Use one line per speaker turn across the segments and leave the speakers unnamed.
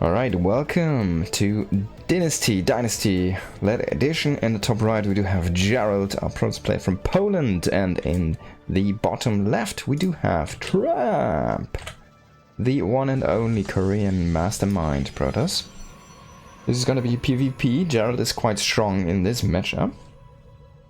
Alright, welcome to Dynasty Led Edition. In the top right we do have Gerald, our Protoss player from Poland, and in the bottom left we do have Tramp, the one and only Korean mastermind Protoss. This is gonna be PvP. Gerald is quite strong in this matchup.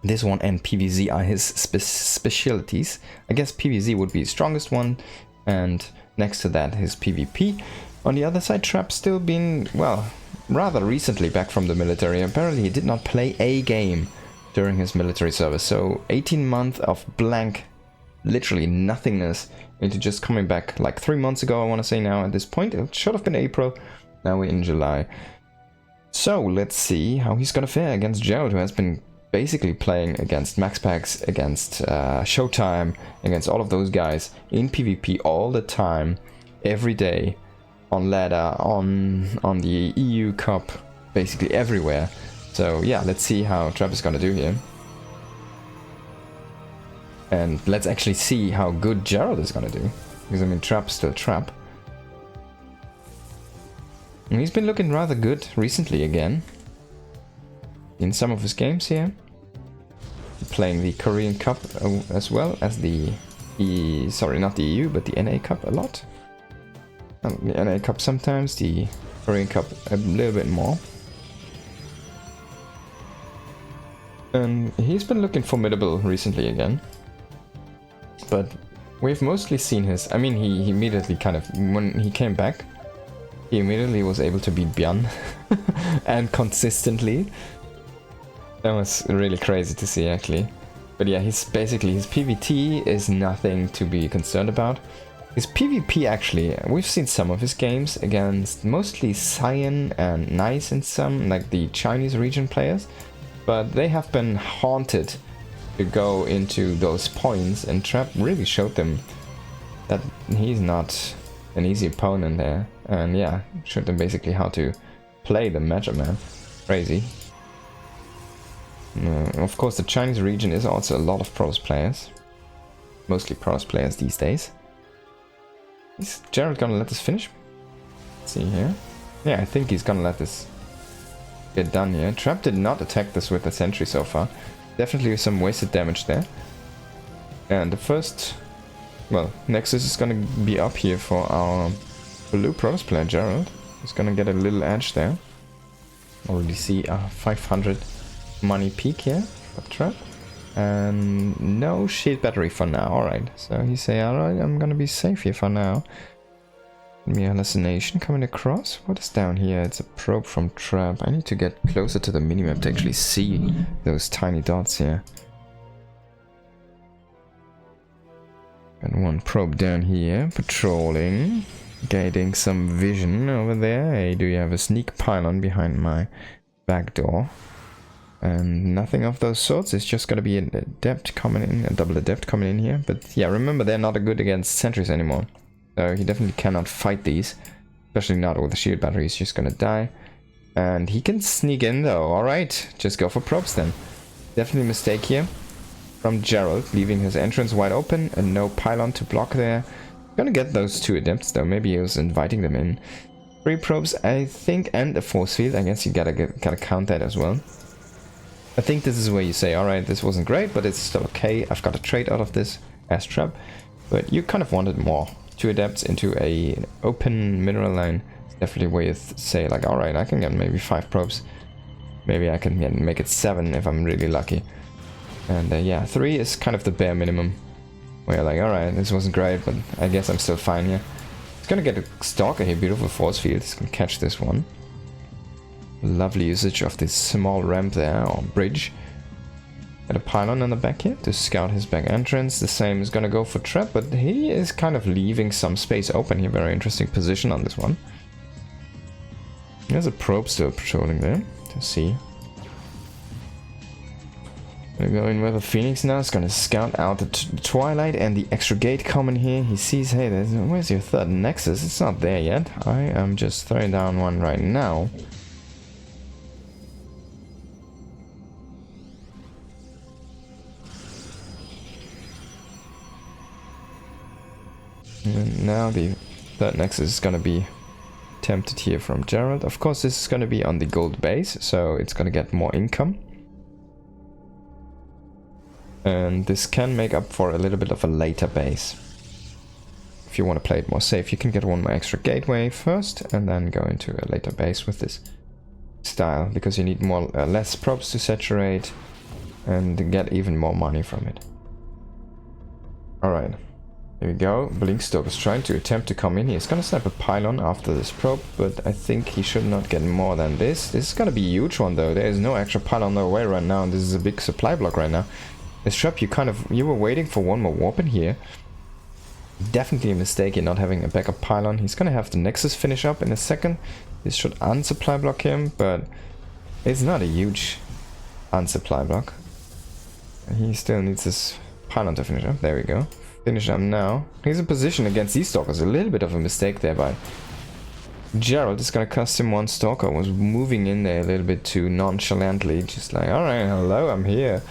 This one and PvZ are his specialties. I guess PvZ would be the strongest one, and next to that his PvP. On the other side, Trap still been, well, rather recently back from the military. Apparently he did not play a game during his military service. So 18 months of blank, literally nothingness, into just coming back like 3 months ago, I want to say now at this point. It should have been April. Now we're in July. So let's see how he's going to fare against Gerald, who has been basically playing against Max Packs, against Showtime, against all of those guys in PvP all the time, every day. On ladder, on the EU Cup, basically everywhere. So yeah, let's see how Trap is gonna do here. And let's actually see how good Gerald is gonna do. Because I mean, Trap's still Trap. And he's been looking rather good recently again. In some of his games here. Playing the Korean Cup as well as the sorry, not the EU, but the NA Cup a lot. The NA Cup sometimes, the Korean Cup a little bit more. And he's been looking formidable recently again. But we've mostly seen his... I mean, he immediately kind of... When he came back, he immediately was able to beat Björn. And consistently. That was really crazy to see, actually. But yeah, he's basically... His PvT is nothing to be concerned about. His PvP, actually, we've seen some of his games against mostly Cyan and Nice and some, like the Chinese region players, but they have been haunted to go into those points, and Trap really showed them that he's not an easy opponent there, and yeah, showed them basically how to play the matchup, man. Crazy. Of course, the Chinese region is also a lot of Protoss players, mostly Protoss players these days. Is Gerald gonna let this finish? Let's see here. Yeah, I think he's gonna let this get done here. Trap did not attack this with the sentry so far. Definitely some wasted damage there. And the first... Well, Nexus is gonna be up here for our blue Protoss player, Gerald. He's gonna get a little edge there. Already see a 500 money peak here for Trap. And no shield battery for now, alright. So he say, alright, I'm gonna be safe here for now. Me hallucination coming across. What is down here? It's a probe from Trap. I need to get closer to the minimap to actually see those tiny dots here. And one probe down here, patrolling. Getting some vision over there. Hey, do you have a sneak pylon behind my back door? And nothing of those sorts. It's just gonna be an adept coming in, a double adept coming in here. But yeah, remember, they're not good against sentries anymore. So he definitely cannot fight these. Especially not with the shield battery, he's just gonna die. And he can sneak in though, alright. Just go for probes then. Definitely a mistake here from Gerald, leaving his entrance wide open and no pylon to block there. Gonna get those two adepts though, maybe he was inviting them in. 3 probes, I think, and a force field. I guess you gotta count that as well. I think this is where you say, alright, this wasn't great, but it's still okay. I've got a trade out of this as Trap. But you kind of wanted more. 2 adepts into a open mineral line. It's definitely where you say, like, alright, I can get maybe 5 probes. Maybe I can make it 7 if I'm really lucky. And yeah, 3 is kind of the bare minimum. Where you're like, alright, this wasn't great, but I guess I'm still fine here. It's gonna get a Stalker here, beautiful force field. It's gonna catch this one. Lovely usage of this small ramp there, or bridge. Got a pylon in the back here to scout his back entrance. The same is gonna go for Trap, but he is kind of leaving some space open here. Very interesting position on this one. There's a probe still patrolling there to see. Gonna go in with a Phoenix now. It's gonna scout out the Twilight and the extra gate coming here. He sees, hey, where's your third Nexus? It's not there yet. I am just throwing down one right now. And now the third Nexus is gonna be attempted here from Gerald. Of course, this is going to be on the gold base, so it's going to get more income. And this can make up for a little bit of a later base. If you want to play it more safe, you can get one more extra gateway first, and then go into a later base with this style, because you need less probes to saturate and get even more money from it. Alright, here we go. Blinkstalk is trying to attempt to come in. He's gonna snap a pylon after this probe, but I think he should not get more than this. This is gonna be a huge one though. There is no extra pylon on the way right now, and this is a big supply block right now. This trap, you were waiting for one more warp in here. Definitely a mistake in not having a backup pylon. He's gonna have the Nexus finish up in a second. This should unsupply block him, but it's not a huge unsupply block. He still needs his pylon to finish up. There we go. Finish up now. He's in position against these stalkers. A little bit of a mistake there by Gerald. It's gonna cost him one stalker. Was moving in there a little bit too nonchalantly. Just like, alright, hello, I'm here.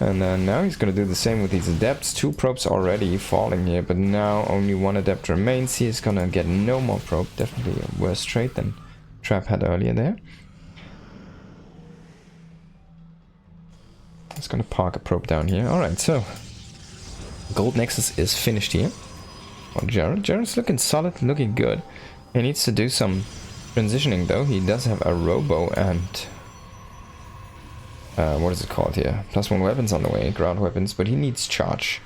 And then now he's gonna do the same with these adepts. 2 probes already falling here, but now only 1 adept remains. He is gonna get no more probe. Definitely a worse trade than Trap had earlier there. It's gonna park a probe down here. Alright, so Gold Nexus is finished here. Oh, Gerald's looking solid, looking good. He needs to do some transitioning though. He does have a robo and what is it called here? +1 weapons on the way, ground weapons, but he needs charge.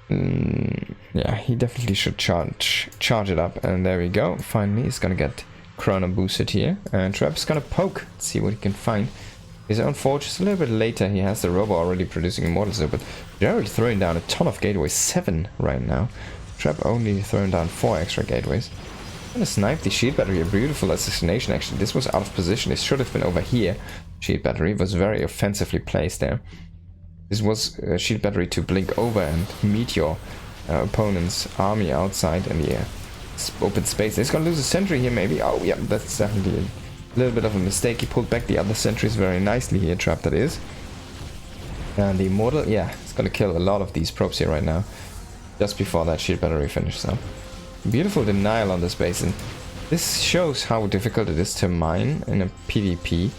Yeah, he definitely should charge it up, and there we go. Finally, he's gonna get chrono boosted here, and Trap's gonna poke, see what he can find. His own forge is a little bit later. He has the robo already producing immortals there, but Gerald throwing down a ton of gateways, 7 right now. Trap only throwing down 4 extra gateways. Gonna snipe the shield battery, a beautiful assassination actually. This was out of position, it should have been over here. Shield battery was very offensively placed there. This was a shield battery to blink over and meet your opponent's army outside in the open space. He's gonna lose a sentry here maybe. Oh yeah, that's definitely a little bit of a mistake. He pulled back the other sentries very nicely here, Trap that is. And the immortal, yeah, it's gonna kill a lot of these probes here right now. Just before that shield battery finishes up. Beautiful denial on this base, and this shows how difficult it is to mine in a PvP.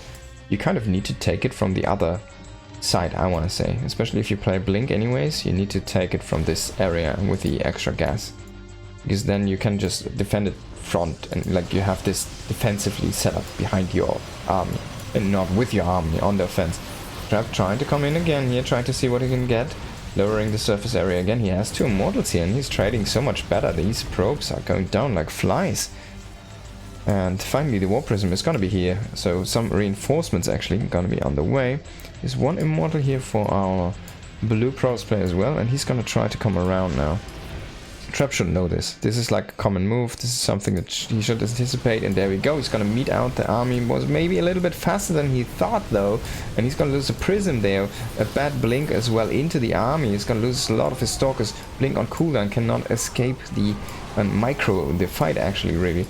You kind of need to take it from the other side, I want to say. Especially if you play Blink anyways, you need to take it from this area with the extra gas. Because then you can just defend it front, and like you have this defensively set up behind your army. And not with your army, on the offense. Trap trying to come in again here, trying to see what he can get. Lowering the surface area again. He has 2 immortals here and he's trading so much better. These probes are going down like flies. And finally the war prism is gonna be here. So some reinforcements actually gonna be on the way. There's 1 immortal here for our blue probes player as well, and he's gonna try to come around now. Trap should know this. This is like a common move. This is something that he should anticipate, and there we go. He's gonna meet out the army. Was maybe a little bit faster than he thought though, and he's gonna lose a prism there. A bad blink as well into the army. He's gonna lose a lot of his stalkers. Blink on cooldown, cannot escape the the fight actually really.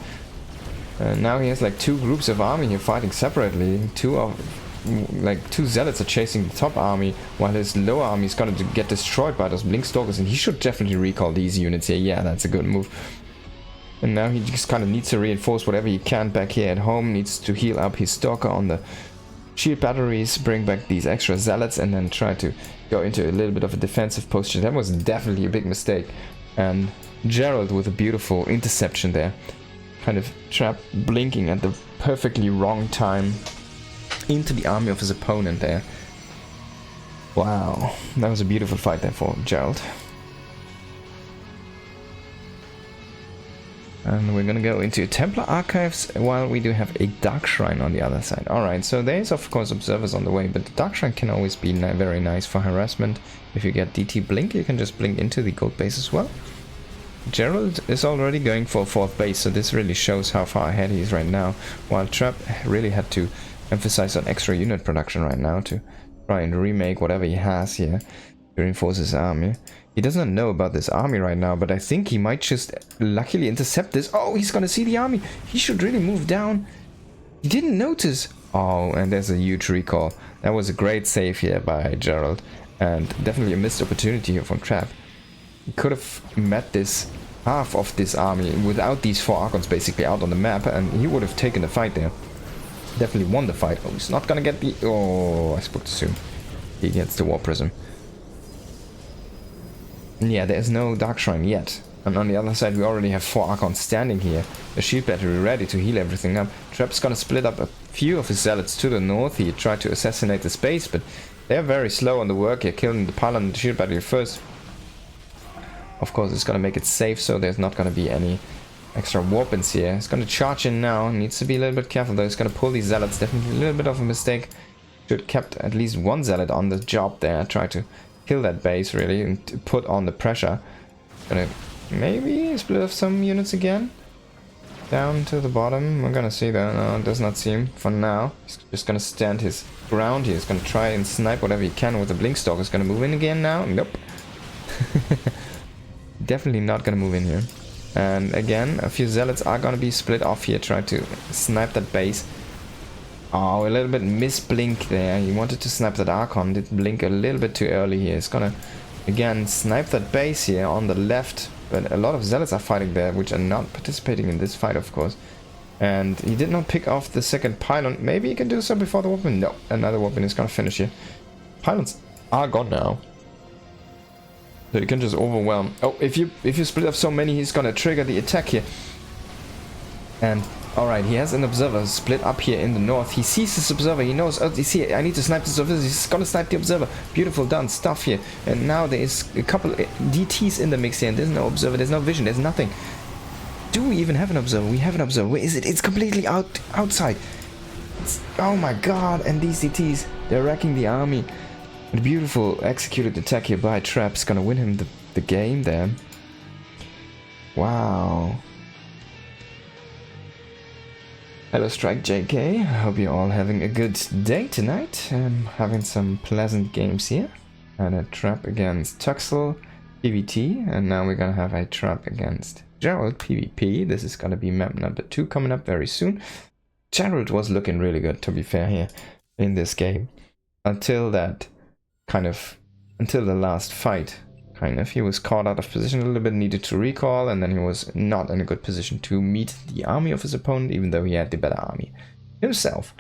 Now he has like 2 groups of army here fighting separately. 2 zealots are chasing the top army, while his lower army is gonna get destroyed by those blink stalkers, and he should definitely recall these units here. Yeah, that's a good move. And now he just kind of needs to reinforce whatever he can back here at home. Needs to heal up his stalker on the shield batteries, bring back these extra zealots, and then try to go into a little bit of a defensive posture. That was definitely a big mistake. And Gerald with a beautiful interception there. Kind of Trap blinking at the perfectly wrong time into the army of his opponent there. Wow, that was a beautiful fight there for Gerald. And we're gonna go into Templar Archives while we do have a Dark Shrine on the other side. Alright, so there's of course observers on the way, but the Dark Shrine can always be very nice for harassment. If you get DT Blink, you can just blink into the gold base as well. Gerald is already going for a 4th base, so this really shows how far ahead he is right now, while Trap really had to emphasize on extra unit production right now to try and remake whatever he has here to reinforce his army. He does not know about this army right now, but I think he might just luckily intercept this. Oh, he's gonna see the army. He should really move down. He didn't notice. Oh, and there's a huge recall. That was a great save here by Gerald, and definitely a missed opportunity here from Trap. He could have met this half of this army without these 4 Archons basically out on the map, and he would have taken the fight there. Definitely won the fight. Oh, he's not gonna get the... Oh, I spoke too soon. He gets the War Prism. Yeah, there's no Dark Shrine yet. And on the other side, we already have 4 Archons standing here. A shield battery ready to heal everything up. Trap's gonna split up a few of his zealots to the north. He tried to assassinate the space, but they're very slow on the work here, killing the pylon and the shield battery first. Of course, it's gonna make it safe, so there's not gonna be any extra weapons here. It's gonna charge in now. Needs to be a little bit careful though. It's gonna pull these zealots. Definitely a little bit of a mistake. Should have kept at least 1 zealot on the job there. Try to kill that base really and to put on the pressure. Gonna maybe split off some units again. Down to the bottom. We're gonna see that. No, it does not seem for now. He's just gonna stand his ground here. He's gonna try and snipe whatever he can with the blink stalker. He's gonna move in again now. Nope. Definitely not gonna move in here. And again, a few zealots are gonna be split off here, try to snipe that base. Oh, a little bit misblink there. He wanted to snipe that Archon, did blink a little bit too early here. He's gonna again snipe that base here on the left, but a lot of zealots are fighting there, which are not participating in this fight, of course. And he did not pick off the second pylon. Maybe he can do so before the weapon. No, another weapon is gonna finish here. Pylons are gone now. So you can just overwhelm. Oh, if you split up so many, he's gonna trigger the attack here. And alright, he has an observer split up here in the north. He sees this observer. He knows, oh, he's here. I need to snipe this observer. He's gonna snipe the observer. Beautiful done stuff here. And now there is a couple DTs in the mix here. And there's no observer. There's no vision. There's nothing. Do we even have an observer? We have an observer. Where is it? It's completely outside. Oh my god. And these DTs, they're wrecking the army. A beautiful executed attack here by Trap's gonna win him the game there. Wow. Hello Strike JK, I hope you're all having a good day tonight. Having some pleasant games here. And a Trap against Tuxel PvT, and now we're gonna have a Trap against Gerald PvP. This is gonna be map number 2 coming up very soon. Gerald was looking really good, to be fair, here in this game. Until the last fight, he was caught out of position a little bit, needed to recall, and then he was not in a good position to meet the army of his opponent, even though he had the better army himself.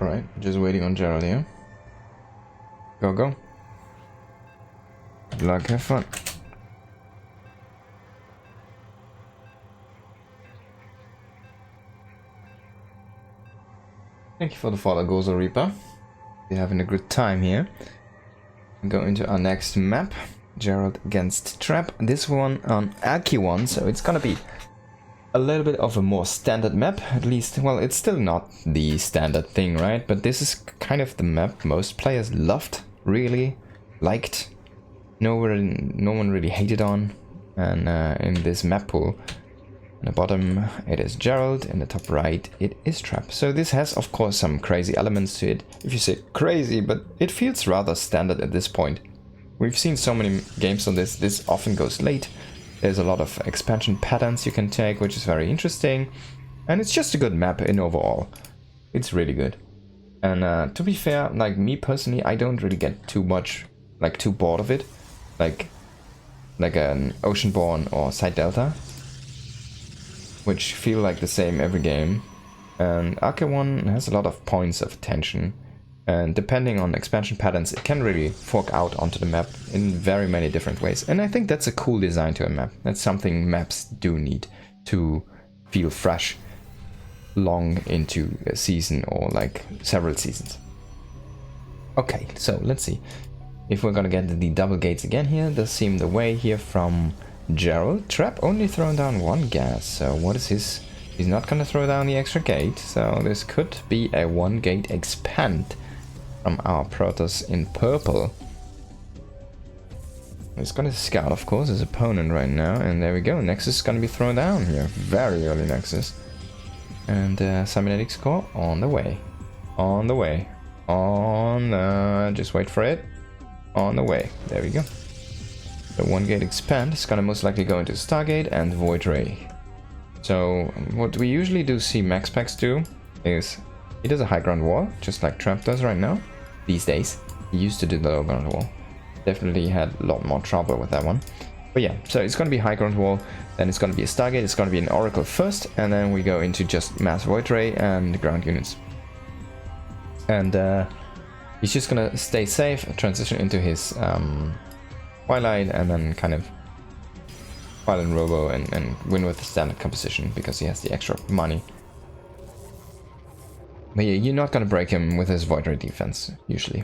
Alright, just waiting on Gerald here. Go, go. Good luck, have fun. Thank you for the follow, Gozo Reaper. We're having a good time here. Go into our next map. Gerald against Trap. This one on Alki 1, so it's gonna be a little bit of a more standard map, at least. Well, it's still not the standard thing, right? But this is kind of the map most players loved, really liked. No one really hated on. And in this map pool, In the bottom it is Gerald, in the top right it is Trap. So this has of course some crazy elements to it. If you say crazy, but it feels rather standard at this point. We've seen so many games on this often goes late. There's a lot of expansion patterns you can take, which is very interesting. And it's just a good map in overall. It's really good. And to be fair, like me personally, I don't really get too much, like too bored of it. Like an Oceanborn or Side Delta, which feel like the same every game. And Arche1 has a lot of points of attention. And depending on expansion patterns, it can really fork out onto the map in very many different ways. And I think that's a cool design to a map. That's something maps do need to feel fresh long into a season or like several seasons. Okay, so let's see if we're gonna get the double gates again here. Does seem the way here from Gerald. Trap only thrown down one gas, so what is his... He's not gonna throw down the extra gate, so this could be a one gate expand from our Protoss in purple. He's gonna scout, of course, his opponent right now, and there we go. Nexus is gonna be thrown down here. Very early Nexus. And cybernetic score on the way. On the way. Just wait for it. On the way. There we go. The one gate expand is gonna most likely go into Stargate and Void Ray. So what we usually do see Max Packs do is he does a high ground wall, just like Trap does right now. These days. He used to do the low ground wall. Definitely had a lot more trouble with that one. But yeah, so it's going to be high ground wall, then it's going to be a Stargate, it's going to be an Oracle first, and then we go into just mass Void Ray and ground units. And he's just going to stay safe, transition into his Twilight, and then kind of file in Robo and win with the standard composition, because he has the extra money. But yeah, you're not going to break him with his Void Ray defense, usually.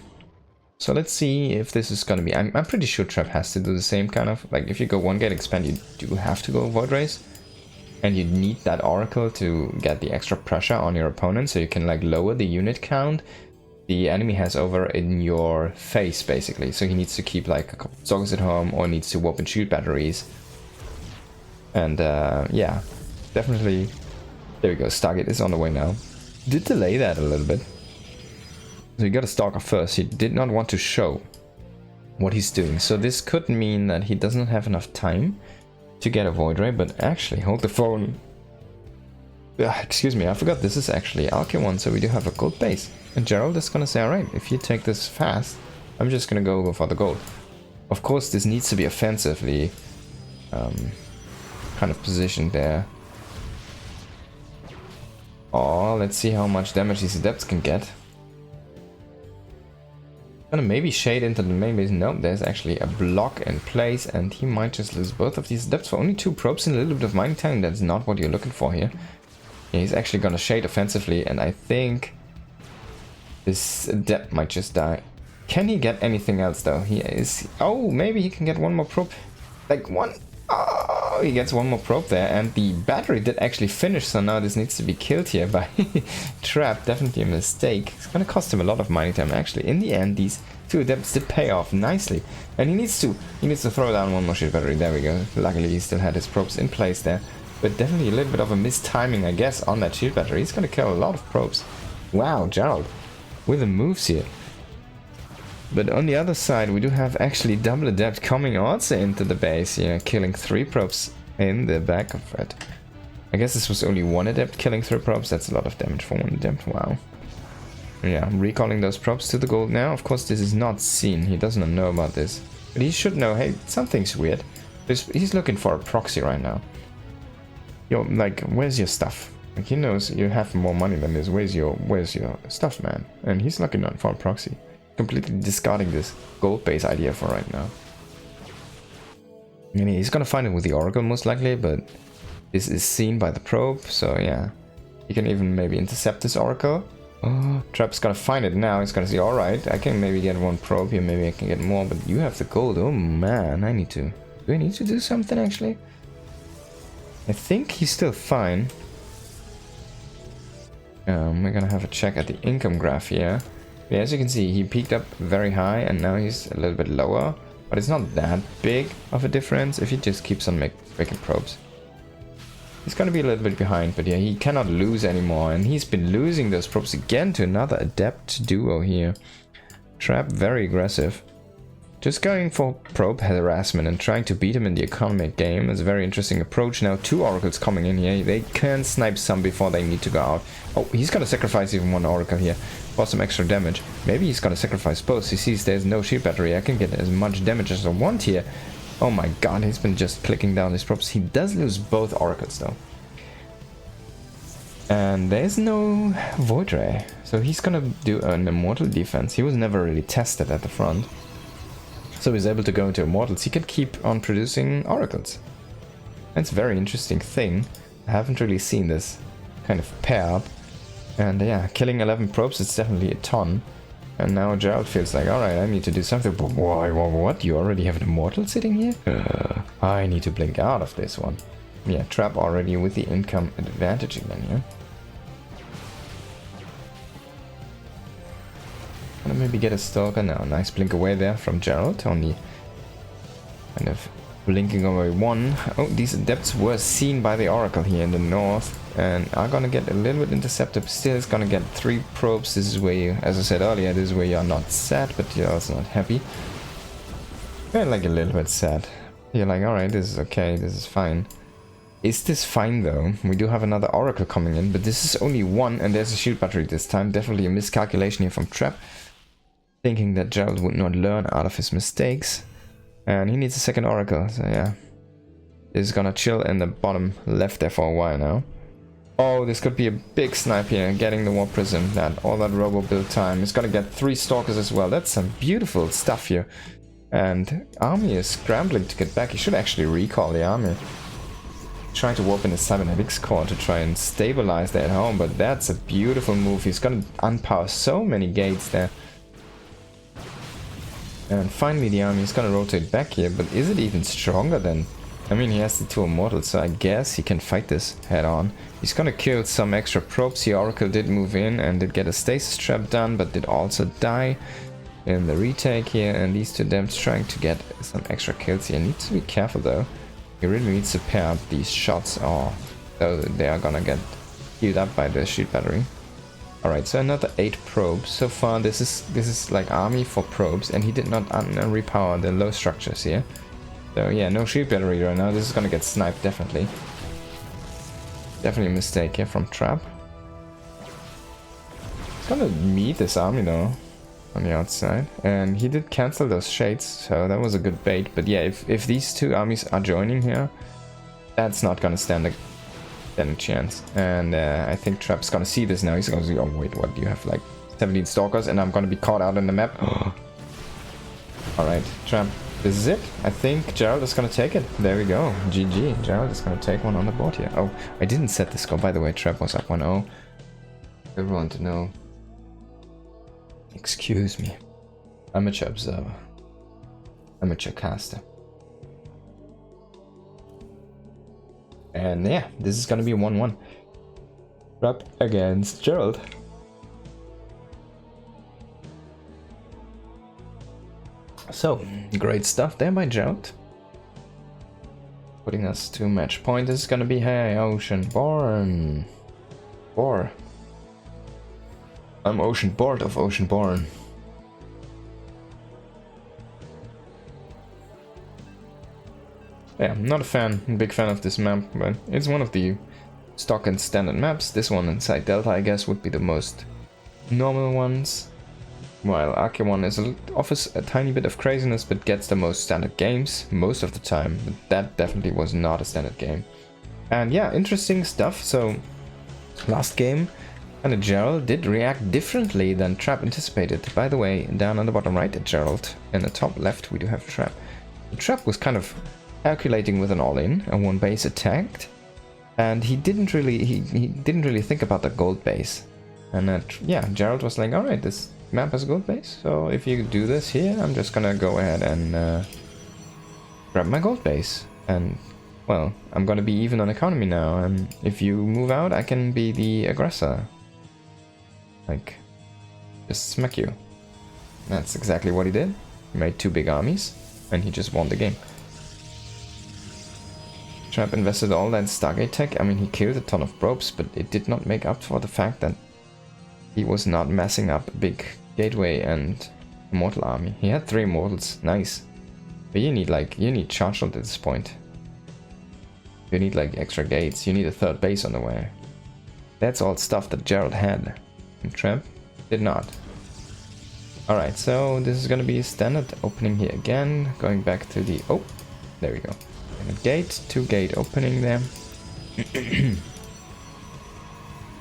So let's see if this is going to be... I'm pretty sure Trap has to do the same kind of... Like, if you go one gate expand, you do have to go Void Rays. And you need that Oracle to get the extra pressure on your opponent, so you can, like, lower the unit count the enemy has over in your face, basically. So he needs to keep, like, a couple of Zoggers at home, or needs to warp and shield batteries. And, yeah. Definitely... There we go, Stargate is on the way now. Did delay that a little bit. So you got a Stalker first. He did not want to show what he's doing. So this could mean that he doesn't have enough time to get a Void Ray, but actually, hold the phone. Excuse me, I forgot this is actually Arche1, so we do have a gold base. And Gerald is gonna say, alright, if you take this fast, I'm just gonna go for the gold. Of course, this needs to be offensively kind of positioned there. Oh, let's see how much damage these adepts can get. Gonna maybe shade into the main base. Nope, there's actually a block in place, and he might just lose both of these adepts for only 2 probes and a little bit of mining time. That's not what you're looking for here. Yeah, he's actually gonna shade offensively, and I think this adept might just die. Can he get anything else though? He is... Oh, maybe he can get one more probe. Like one... Oh, he gets one more probe there, and the battery did actually finish, so now this needs to be killed here by Trap. Definitely a mistake. It's gonna cost him a lot of mining time actually. In the end, these 2 adepts did pay off nicely, and he needs to throw down one more shield battery. There we go. Luckily, he still had his probes in place there, but definitely a little bit of a mistiming, I guess, on that shield battery. He's gonna kill a lot of probes. Wow, Gerald with the moves here. But on the other side, we do have actually double adept coming also into the base here, killing 3 probes in the back of it. I guess this was only 1 adept killing 3 probes. That's a lot of damage for 1 adept. Wow. Yeah, recalling those probes to the gold now. Of course, this is not seen. He doesn't know about this. But he should know, hey, something's weird. He's looking for a proxy right now. Yo, like, where's your stuff? Like, he knows you have more money than this. Where's your stuff, man? And he's looking for a proxy. Completely discarding this gold base idea for right now. I mean, he's gonna find it with the Oracle most likely, but this is seen by the probe, so yeah. He can even maybe intercept this Oracle. Oh, Trap's gonna find it now. He's gonna see, alright, I can maybe get 1 probe here, maybe I can get more, but you have the gold. Oh man, I need to... Do I need to do something actually? I think he's still fine. We're gonna have a check at the income graph here. Yeah, as you can see, he peaked up very high and now he's a little bit lower. But it's not that big of a difference if he just keeps on making probes. He's gonna be a little bit behind, but yeah, he cannot lose anymore. And he's been losing those probes again to another adept duo here. Trap, very aggressive. Just going for probe harassment and trying to beat him in the economic game is a very interesting approach. Now 2 oracles coming in here. They can snipe some before they need to go out. Oh, he's gonna sacrifice even 1 oracle here for some extra damage. Maybe he's gonna sacrifice both. He sees there's no shield battery. I can get as much damage as I want here. Oh my god, he's been just clicking down his probes. He does lose both oracles though. And there's no Void Ray. So he's gonna do an immortal defense. He was never really tested at the front. So he's able to go into immortals. He can keep on producing oracles. That's a very interesting thing. I haven't really seen this kind of pair up. And yeah, killing 11 probes is definitely a ton. And now Gerald feels like, alright, I need to do something. But why, what? You already have an immortal sitting here? I need to blink out of this one. Yeah, Trap already with the income advantage again, yeah? Gonna maybe get a stalker now. Nice blink away there from Gerald. Only kind of blinking away 1. Oh, these adepts were seen by the oracle here in the north and are gonna get a little bit intercepted. Still is gonna get 3 probes. This is where you, as I said earlier, this is where you are not sad, but you're also not happy. You're like a little bit sad. You're like, alright, this is okay, this is fine. Is this fine though? We do have another oracle coming in, but this is only 1 and there's a shield battery this time. Definitely a miscalculation here from Trap. Thinking that Gerald would not learn out of his mistakes. And he needs a second oracle, so yeah. This is gonna chill in the bottom left there for a while now. Oh, this could be a big snipe here, getting the War Prism. All that robo build time. It's gonna get 3 stalkers as well. That's some beautiful stuff here. And army is scrambling to get back. He should actually recall the army. Trying to warp in his cybernetics core to try and stabilize that home, but that's a beautiful move. He's gonna unpower so many gates there. And finally the army is gonna rotate back here, but is it even stronger than... I mean, he has the 2 immortals, so I guess he can fight this head on. He's gonna kill some extra probes. The oracle did move in and did get a stasis trap done, but did also die in the retake here. And these 2 adepts trying to get some extra kills here. Needs to be careful though. He really needs to pair up these shots, or they are gonna get healed up by the shield battery. Alright, so another 8 probes. So far this is like army for probes, and he did not repower the low structures here. So yeah, no shield battery right now. This is gonna get sniped definitely. Definitely a mistake here from Trap. He's gonna meet this army though on the outside, and he did cancel those shades, so that was a good bait. But yeah, if these 2 armies are joining here, that's not gonna stand a chance. And I think Trap's gonna see this now. He's gonna say, oh wait, what, you have like 17 stalkers and I'm gonna be caught out on the map. Alright, Trap, this is it. I think Gerald is gonna take it. There we go, GG. Gerald is gonna take one on the board here. Oh, I didn't set the score, by the way. Trap was up 1-0. Everyone to know. Excuse me. Amateur observer. Amateur caster. And yeah, this is gonna be 1-1. Trap against Gerald. So, great stuff there by Gerald. Putting us to match point. This is gonna be, hey, Oceanborn. Or I'm Ocean bored of Oceanborn. Yeah, I'm not a big fan of this map, but it's one of the stock and standard maps. This one inside Delta, I guess, would be the most normal ones. While Archeon offers a tiny bit of craziness, but gets the most standard games most of the time. But that definitely was not a standard game. And yeah, interesting stuff. So, last game, and Gerald did react differently than Trap anticipated. By the way, down on the bottom right at Gerald, in the top left, we do have Trap. The Trap was kind of calculating with an all-in, and 1 base attacked, and he didn't really think about the gold base. And yeah, Gerald was like, alright, this map has a gold base, so if you do this here, I'm just gonna go ahead and grab my gold base. And well, I'm gonna be even on economy now, and if you move out, I can be the aggressor. Like, just smack you. That's exactly what he did. He made 2 big armies, and he just won the game. Trap invested all that Stargate tech. I mean, he killed a ton of probes, but it did not make up for the fact that he was not messing up a big gateway and immortal army. He had 3 immortals, nice. But you need charge at this point. You need like extra gates, you need a 3rd base on the way. That's all stuff that Gerald had. And Trap did not. Alright, so this is gonna be a standard opening here again. Going back to the... oh, there we go. And a gate, 2 gate opening there.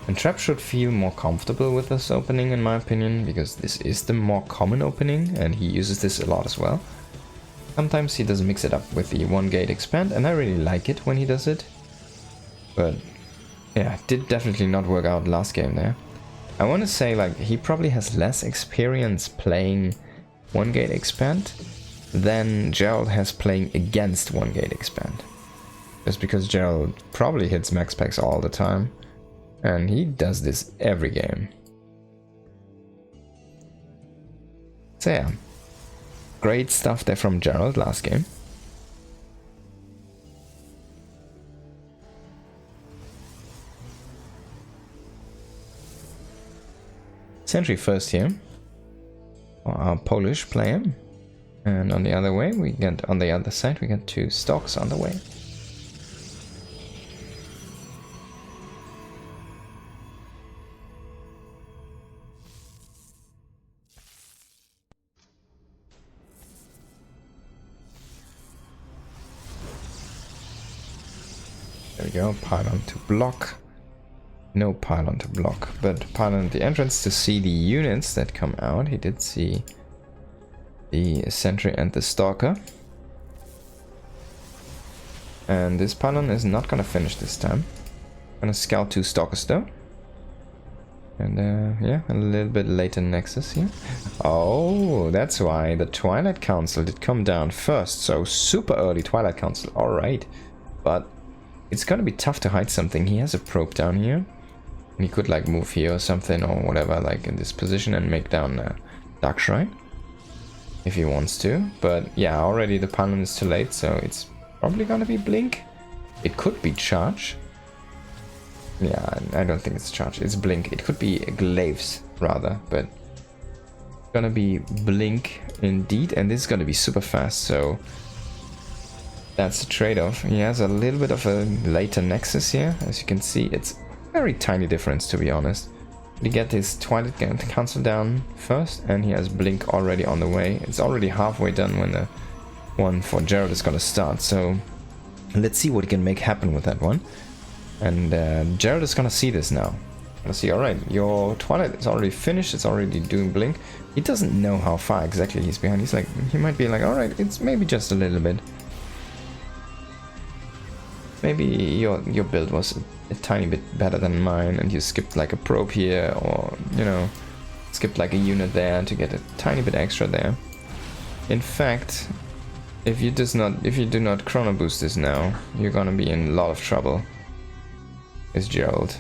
And Trap should feel more comfortable with this opening in my opinion, because this is the more common opening and he uses this a lot as well. Sometimes he does mix it up with the 1 gate expand and I really like it when he does it. But yeah, it did definitely not work out last game there. I want to say like he probably has less experience playing 1 gate expand than Gerald has playing against 1 gate expand. Just because Gerald probably hits max packs all the time. And he does this every game. So yeah, great stuff there from Gerald last game. Sentry first here, for our Polish player. And on the other way, on the other side, we got 2 stocks on the way. There we go, pylon to block. No pylon to block, but pylon at the entrance to see the units that come out. He did see the sentry and the stalker. And this pylon is not gonna finish this time. Gonna scout 2 stalkers though. And yeah, a little bit later nexus here. Oh, that's why the Twilight Council did come down first. So super early Twilight Council, alright. But it's gonna be tough to hide something. He has a probe down here. And he could like move here or something or whatever, like in this position and make down Dark Shrine. If he wants to. But yeah, already the pylon is too late, so it's probably gonna be Blink. It could be Charge. Yeah, I don't think it's Charge, it's Blink. It could be Glaives rather, but it's gonna be Blink indeed, and this is gonna be super fast, so that's the trade-off. He has a little bit of a later nexus here, as you can see. It's very tiny difference, to be honest. We get his Twilight Council down first, and he has Blink already on the way. It's already halfway done when the one for Gerald is gonna start, so let's see what he can make happen with that one. And Gerald is gonna see this now. Gonna see, alright, your Twilight is already finished, it's already doing Blink. He doesn't know how far exactly he's behind. He's like, he might be like, alright, it's maybe just a little bit. Maybe your build was a tiny bit better than mine and you skipped like a probe here, or, you know, skipped like a unit there to get a tiny bit extra there. In fact, if you do not chrono boost this now, you're gonna be in a lot of trouble. Is Gerald.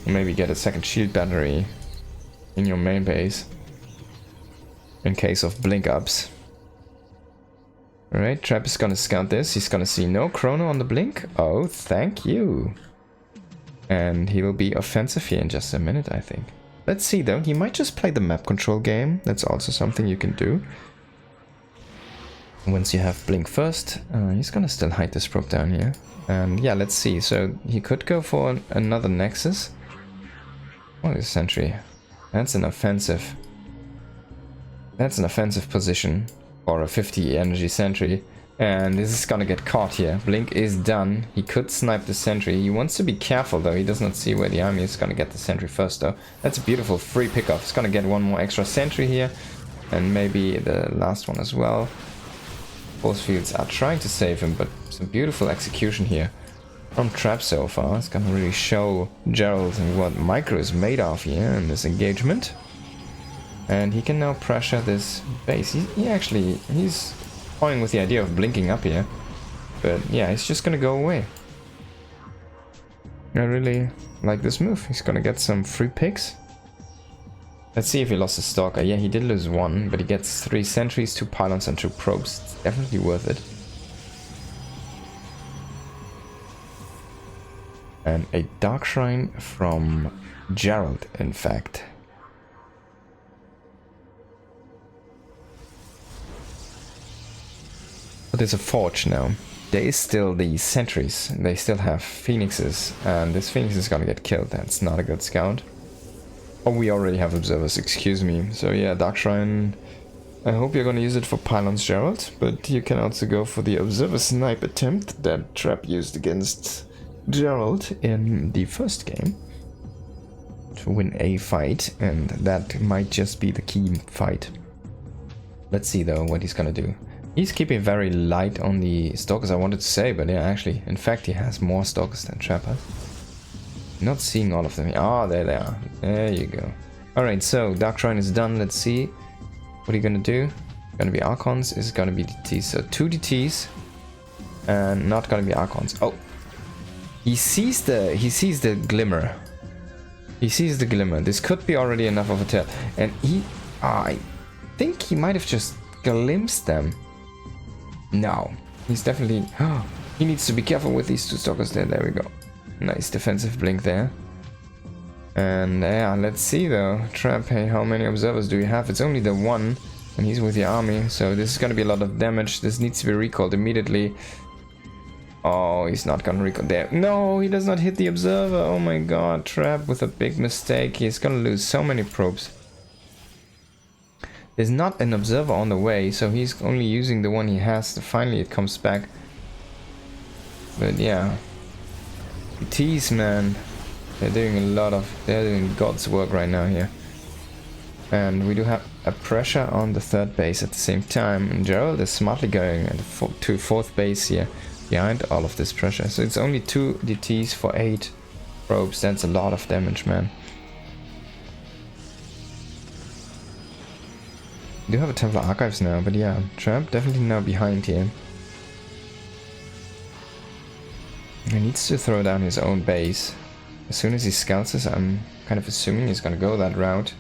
Maybe get a 2nd shield battery in your main base in case of blink ups. Alright, Trap is gonna scout this. He's gonna see no chrono on the blink. Oh, thank you. And he will be offensive here in just a minute, I think. Let's see though, he might just play the map control game. That's also something you can do. Once you have blink first, he's gonna still hide this probe down here. And yeah, let's see. So he could go for another nexus. What is sentry? That's an offensive. That's an offensive position for a 50 energy sentry. And this is gonna get caught here. Blink is done. He could snipe the sentry. He wants to be careful though. He does not see where the army is gonna get the sentry first though. That's a beautiful free pickoff. He's gonna get one more extra sentry here. And maybe the last one as well. Force fields are trying to save him, but some beautiful execution here from Trap so far. It's gonna really show Gerald what Micro is made of here in this engagement. And he can now pressure this base. He's toying with the idea of blinking up here. But yeah, he's just gonna go away. I really like this move. He's gonna get some free picks. Let's see if he lost a stalker. Yeah, he did lose 1, but he gets 3 sentries, 2 pylons and 2 probes. It's definitely worth it. And a Dark Shrine from Gerald, in fact. But there's a forge now. There is still the sentries. They still have phoenixes. And this phoenix is gonna get killed. That's not a good scout. Oh, we already have observers, excuse me. So yeah, Dark Shrine. I hope you're gonna use it for pylons, Gerald. But you can also go for the observer snipe attempt that Trap used against Gerald in the first game to win a fight, and that might just be the key fight. Let's see though what he's gonna do. He's keeping very light on the stalkers, I wanted to say, but yeah, actually, in fact, he has more stalkers than Trap has. Not seeing all of them. Oh, there they are. There you go. Alright, so Dark Shrine is done. Let's see what are you gonna do. Gonna be Archons, is gonna be DTs. So 2 DTs and not gonna be Archons. Oh. He sees the glimmer. He sees the glimmer. This could be already enough of a tell. And I think he might have just glimpsed them. No. He's definitely... he needs to be careful with these 2 stalkers there. There we go. Nice defensive blink there. And yeah, let's see though. Trap, hey, how many observers do you have? It's only the 1. And he's with the army. So this is going to be a lot of damage. This needs to be recalled immediately. Oh, he's not gonna recall there. No, he does not hit the observer. Oh my god, Trap with a big mistake. He's gonna lose so many probes. There's not an observer on the way, so he's only using the one he has. Finally it comes back. But yeah. BTs, man. They're doing God's work right now here. And we do have a pressure on the 3rd base at the same time. And Gerald is smartly going to 4th base here. Behind all of this pressure. So it's only 2 DTs for 8 probes. That's a lot of damage, man. We do have a Templar Archives now, but yeah, Trap definitely now behind here. He needs to throw down his own base. As soon as he scouts this, I'm kind of assuming he's gonna go that route.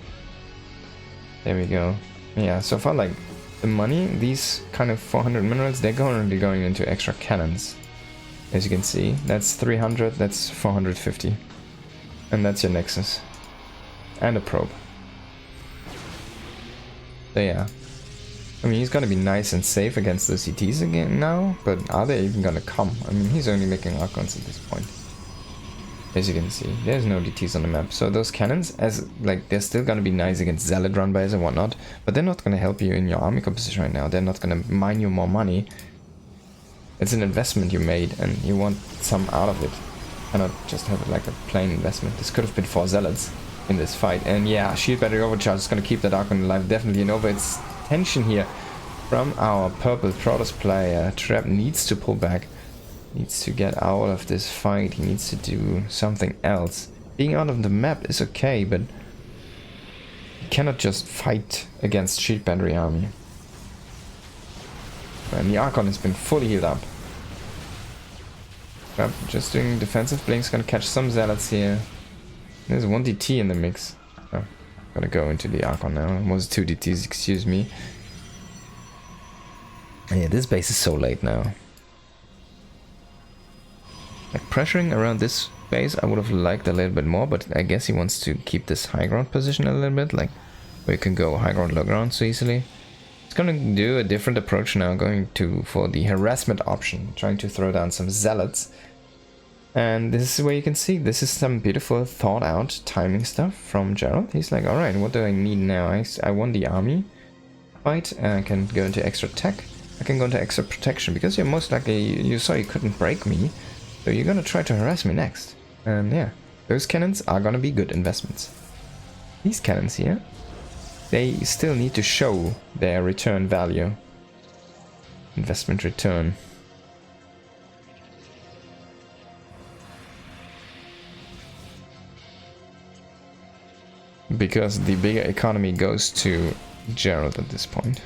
There we go. Yeah, so far like the money, these kind of 400 minerals, they're currently going into extra cannons. As you can see, that's 300, that's 450. And that's your Nexus. And a probe. So yeah. I mean, he's gonna be nice and safe against those CTs again now, but are they even gonna come? I mean, he's only making Archons at this point. As you can see, there's no DTs on the map. So those cannons, they're still gonna be nice against Zealot run bys and whatnot, but they're not gonna help you in your army composition right now. They're not gonna mine you more money. It's an investment you made, and you want some out of it. You cannot just have it like a plain investment. This could have been 4 Zealots in this fight. And yeah, Shield Battery Overcharge is gonna keep that Archon alive, definitely. And over its tension here from our purple Protoss player. Trap needs to pull back. Needs to get out of this fight. He needs to do something else. Being out of the map is okay, but you cannot just fight against Shield Battery army. And the Archon has been fully healed up. Yep, just doing defensive blinks, gonna catch some Zealots here. There's 1 DT in the mix. Oh, gonna go into the Archon now. It was 2 DTs, excuse me. And yeah, this base is so late now. Like pressuring around this base I would have liked a little bit more, but I guess he wants to keep this high ground position a little bit, like where you can go high ground, low ground so easily. It's gonna do a different approach now, going for the harassment option, trying to throw down some Zealots. And this is where you can see, this is some beautiful thought out timing stuff from Gerald. He's like, alright, what do I need now? I won the army fight, and I can go into extra tech. I can go into extra protection, because you're most likely, you saw you couldn't break me. So you're gonna try to harass me next. And yeah, those cannons are gonna be good investments. These cannons here, they still need to show their return value. Investment return. Because the bigger economy goes to Gerald at this point.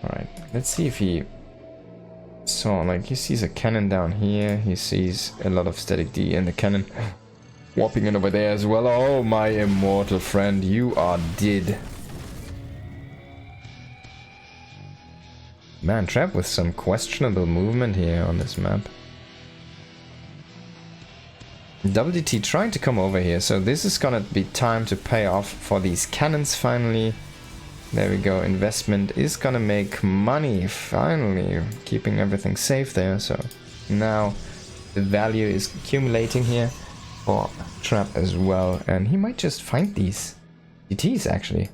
Alright, let's see if he saw, like, he sees a cannon down here, he sees a lot of static D and the cannon warping it over there as well. Oh, my immortal friend, you are dead. Man, Trap with some questionable movement here on this map. WDT trying to come over here, so this is gonna be time to pay off for these cannons finally. There we go, investment is gonna make money finally, keeping everything safe there, so now the value is accumulating here for Trap as well, and he might just find these DTs actually.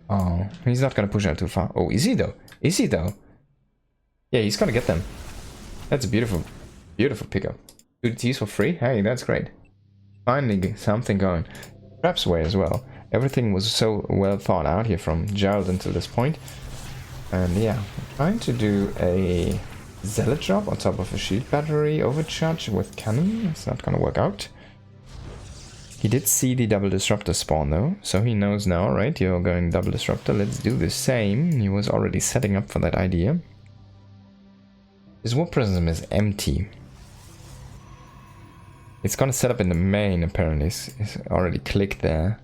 Oh, he's not gonna push out too far. Oh, is he though? Is he though? Yeah, he's gonna get them. That's a beautiful, beautiful pickup. 2 DTs for free? Hey, that's great. Finally something going. Trap's way as well. Everything was so well thought out here from Gerald until this point. And yeah, I'm trying to do a Zealot drop on top of a shield battery overcharge with cannon. It's not gonna work out. He did see the double disruptor spawn though, so he knows now, right? You're going double disruptor, let's do the same. He was already setting up for that idea. His war prism is empty. It's gonna set up in the main apparently. It's already clicked there.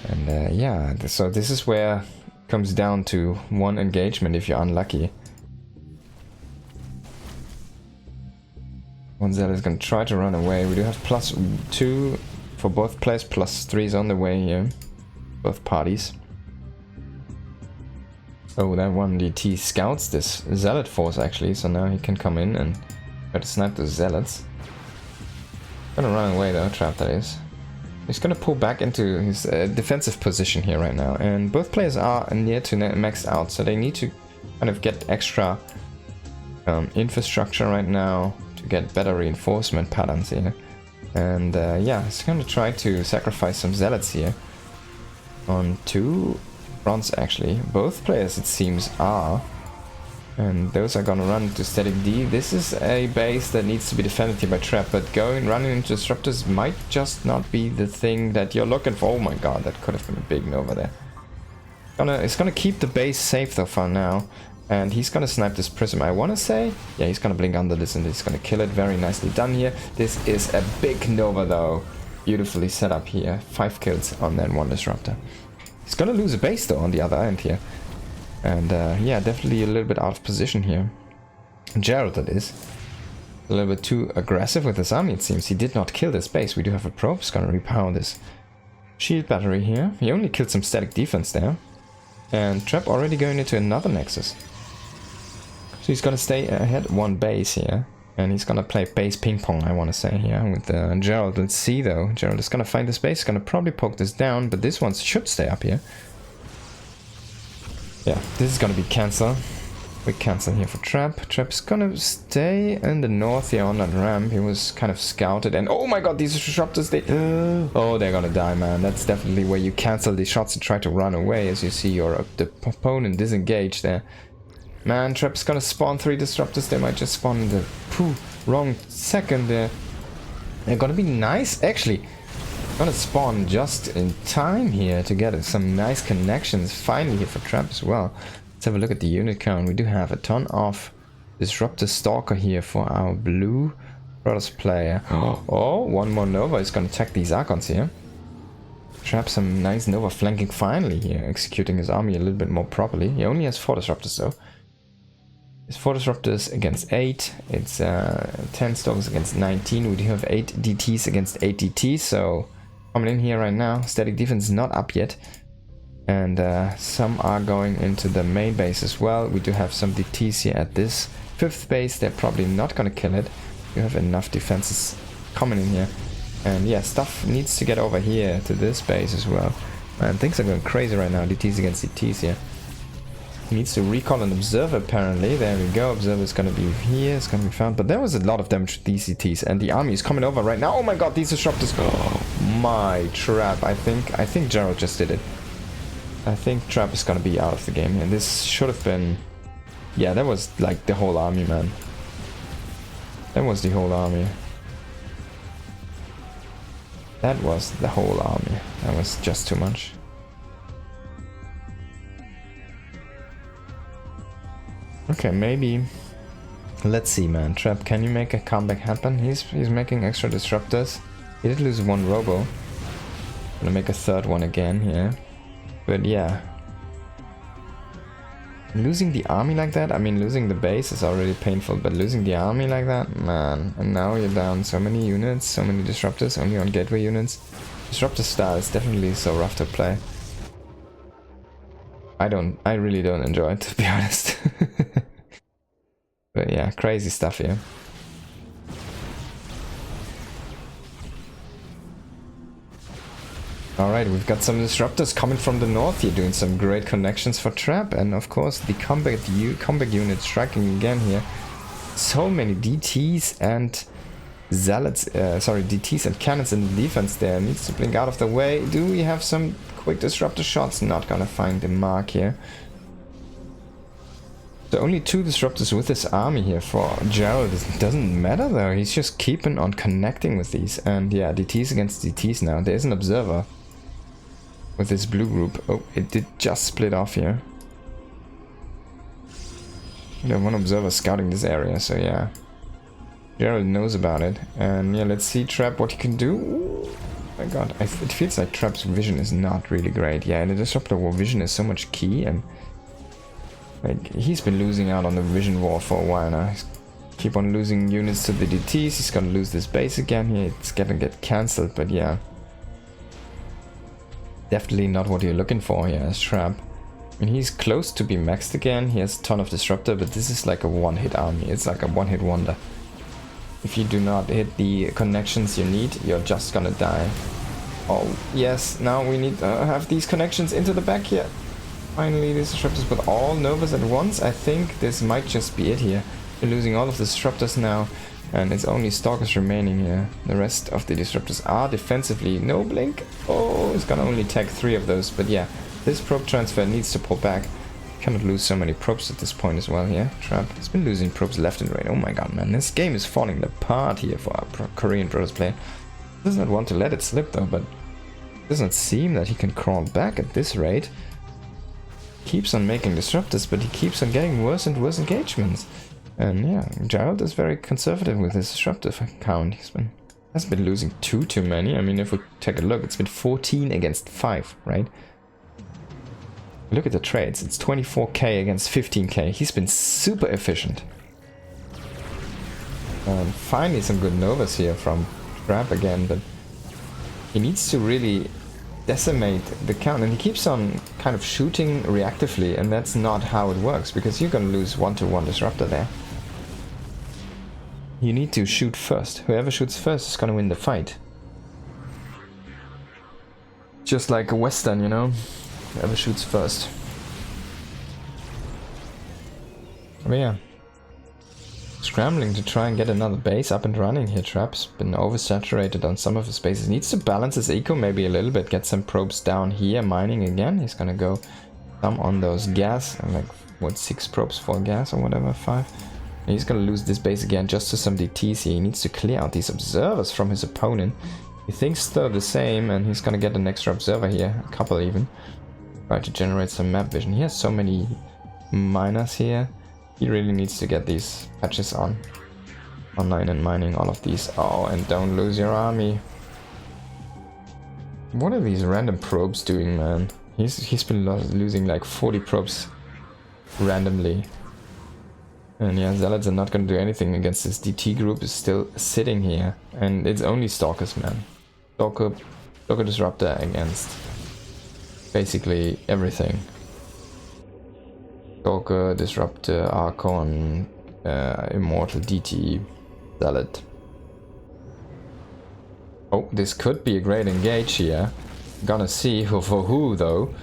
And yeah, so this is where it comes down to one engagement if you're unlucky. One Zealot is going to try to run away. We do have +2 for both players, +3 is on the way here. Both parties. Oh, that one DT scouts this Zealot force actually, so now he can come in and try to snipe the Zealots. Gonna run away though, Trap that is. He's gonna pull back into his defensive position here right now, and both players are near to maxed out, so they need to kind of get extra infrastructure right now to get better reinforcement patterns here. And yeah, he's gonna try to sacrifice some Zealots here on 2 fronts actually. Both players it seems are. And those are gonna run to static D. This is a base that needs to be defended here by Trap, but running into disruptors might just not be the thing that you're looking for. Oh my god, that could have been a big Nova there. It's gonna keep the base safe though for now, and he's gonna snipe this prism. I wanna say, yeah, he's gonna blink under this and he's gonna kill it. Very nicely done here. This is a big Nova though. Beautifully set up here. 5 kills on that 1 disruptor. He's gonna lose a base though on the other end here. And yeah, definitely a little bit out of position here. Gerald, that is. A little bit too aggressive with his army, it seems. He did not kill this base. We do have a probe. He's gonna repower this shield battery here. He only killed some static defense there. And Trap already going into another nexus. So he's gonna stay ahead 1 base here. And he's gonna play base ping pong, I wanna say here, with Gerald. Let's see though. Gerald is gonna find this base. He's gonna probably poke this down, but this one should stay up here. Yeah, this is gonna be cancel. Big cancel here for Trap. Trap's gonna stay in the north here on that ramp. He was kind of scouted, and oh my god, these disruptors, oh, they're gonna die, man. That's definitely where you cancel the shots and try to run away, as you see your the opponent disengage there. Man, Trap's gonna spawn 3 disruptors. They might just spawn in the wrong second there. They're gonna be nice, actually. Gonna spawn just in time here to get some nice connections finally here for Trap as well. Let's have a look at the unit count. We do have a ton of Disruptor Stalker here for our Blue Brothers player. Oh, 1 more Nova is gonna attack these Archons here. Trap some nice Nova flanking finally here, executing his army a little bit more properly. He only has 4 Disruptors though. It's 4 Disruptors against 8. It's 10 Stalkers against 19. We do have 8 DTs against 8 DTs, so coming in here right now. Static defense is not up yet. And some are going into the main base as well. We do have some DTs here at this 5th base. They're probably not going to kill it. You have enough defenses coming in here. And yeah, stuff needs to get over here to this base as well. Man, things are going crazy right now. DTs against DTs here. He needs to recall an observer apparently. There we go. Observer is going to be here. It's going to be found. But there was a lot of damage to these DTs. And the army is coming over right now. Oh my god, these disruptors. Oh my, Trap. I think Gerald just did it. I think Trap is going to be out of the game. And this should have been... Yeah, that was like the whole army, man. That was the whole army. That was the whole army. That was just too much. Okay, maybe. Let's see, man. Trap, can you make a comeback happen? He's making extra disruptors. He did lose 1 robo. Gonna make a 3rd one again here. But yeah. Losing the army like that, I mean, losing the base is already painful, but losing the army like that, man. And now you're down so many units, so many disruptors, only on gateway units. Disruptor style is definitely so rough to play. I really don't enjoy it, to be honest. But yeah, crazy stuff here. Alright, we've got some disruptors coming from the north here, doing some great connections for trap, and of course the combat unit striking again here. So many DTs and zealots, DTs and cannons in the defense there. Needs to blink out of the way. Do we have some quick disruptor shots? Not gonna find the mark here. So only 2 disruptors with this army here for Gerald. It doesn't matter though, he's just keeping on connecting with these. And yeah, DTs against DTs now. There's an observer with this blue group. Oh, it did just split off here. We have one observer scouting this area, so yeah. Gerald knows about it. And yeah, let's see Trap what he can do. Ooh, my god, it feels like Trap's vision is not really great. Yeah, in the Disruptor War, vision is so much key, and like he's been losing out on the vision war for a while now. He's keep on losing units to the DTs. He's gonna lose this base again here. It's gonna get cancelled, but yeah. Definitely not what you're looking for here as Trap. I mean, he's close to be maxed again. He has a ton of Disruptor, but this is like a one-hit army. It's like a one-hit wonder. If you do not hit the connections you need, you're just gonna die. Oh, yes, now we need to have these connections into the back here. Finally, these Disruptors with all Novas at once. I think this might just be it here. We're losing all of the Disruptors now, and it's only Stalkers remaining here. The rest of the Disruptors are defensively. No blink. Oh, it's gonna only take 3 of those, but yeah. This probe transfer needs to pull back. Cannot lose so many probes at this point as well here. Trap has been losing probes left and right. Oh my god, man. This game is falling apart here for our Korean Brothers player. Does not want to let it slip though, but it does not seem that he can crawl back at this rate. Keeps on making disruptors, but he keeps on getting worse and worse engagements. And yeah, Gerald is very conservative with his disruptive count. Hasn't been losing too many. I mean, if we take a look, it's been 14 against 5, right? Look at the trades. It's 24k against 15k. He's been super efficient. And finally some good Novas here from Trap again, but he needs to really decimate the count, and he keeps on kind of shooting reactively, and that's not how it works, because you're gonna lose 1-to-1 disruptor there. You need to shoot first. Whoever shoots first is gonna win the fight. Just like a Western, you know? Whoever shoots first. But yeah. Scrambling to try and get another base up and running here. Trap's been oversaturated on some of his bases. Needs to balance his eco maybe a little bit. Get some probes down here, mining again. He's gonna go some on those gas. Like, what, 6 probes for gas or whatever, 5. And he's gonna lose this base again just to some DTs here. He needs to clear out these observers from his opponent. He thinks they're the same, and he's gonna get an extra observer here. A couple even. Try to generate some map vision. He has so many miners here. He really needs to get these patches online and mining all of these. Oh, and don't lose your army. What are these random probes doing, man? He's been losing like 40 probes randomly. And yeah, Zealots are not gonna do anything against this. DT group is still sitting here, and it's only Stalkers, man. Stalker Disruptor against basically everything. Stalker, Disruptor, Archon, Immortal, DT, Zealot. Oh, this could be a great engage here. Gonna see who for who though.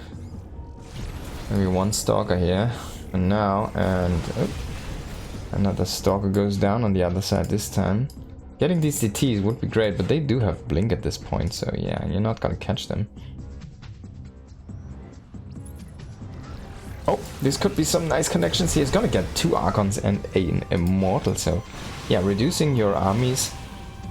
Maybe one Stalker here. And now, oh, another Stalker goes down on the other side this time. Getting these DTs would be great, but they do have Blink at this point, so yeah, you're not gonna catch them. Oh, this could be some nice connections here. He's gonna get 2 Archons and an Immortal, so yeah, reducing your army's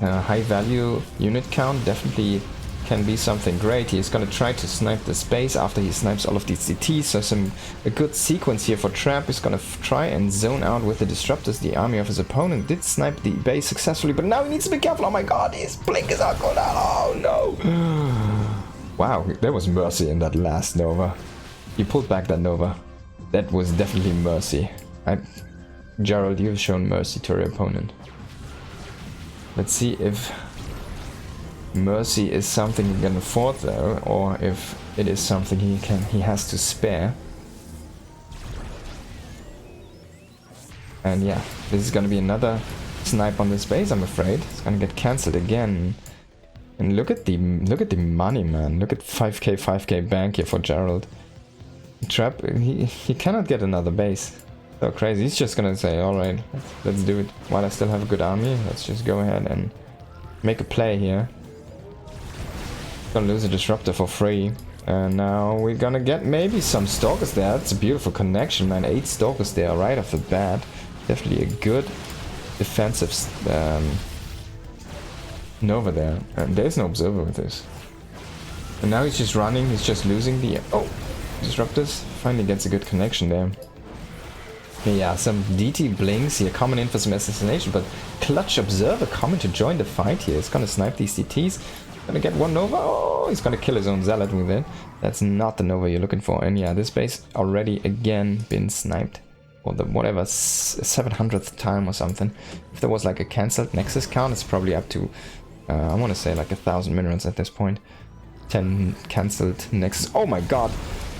high value unit count definitely can be something great. He's gonna try to snipe the space after he snipes all of these DTs, so a good sequence here for Trap. He's gonna try and zone out with the Disruptors. The army of his opponent did snipe the base successfully, but now he needs to be careful. Oh my god, his Blink is out, go down. Oh no. Wow, there was mercy in that last Nova. He pulled back that Nova. That was definitely mercy. Gerald, you've shown mercy to your opponent. Let's see if mercy is something he can afford though, or if it is something he has to spare. And yeah, this is gonna be another snipe on this base, I'm afraid. It's gonna get cancelled again. And look at the money, man. Look at 5k bank here for Gerald. Trap, he cannot get another base. So crazy. He's just gonna say, alright, let's do it. While I still have a good army, let's just go ahead and make a play here. Gonna lose a disruptor for free. And now we're gonna get maybe some stalkers there. That's a beautiful connection, man. 8 stalkers there right off the bat. Definitely a good defensive Nova there. And there's no observer with this. And now he's just running, he's just losing the... Oh! Disruptors finally gets a good connection there. Yeah, some DT blinks here coming in for some assassination, but Clutch Observer coming to join the fight here. He's gonna snipe these CTs. Gonna get one Nova. Oh, he's gonna kill his own Zealot with it. That's not the Nova you're looking for. And yeah, this base already again been sniped. Or the whatever, 700th time or something. If there was like a cancelled Nexus count, it's probably up to, I want to say like 1,000 minerals at this point. 10 cancelled Nexus. Oh my god!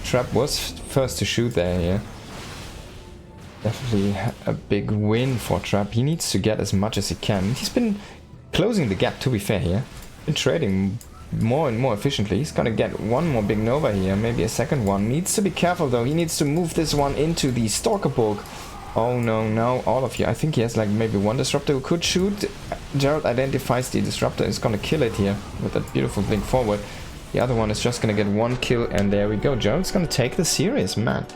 Trap was first to shoot there, yeah. Definitely a big win for Trap. He needs to get as much as he can. He's been closing the gap, to be fair here. Been trading more and more efficiently. He's gonna get one more big Nova here, maybe a second one. Needs to be careful though. He needs to move this one into the Stalker Bulk. Oh no, now all of you. I think he has like maybe one Disruptor who could shoot. Gerald identifies the Disruptor, is gonna kill it here with that beautiful blink forward. The other one is just gonna get one kill, and there we go. Gerald's gonna take this series, man.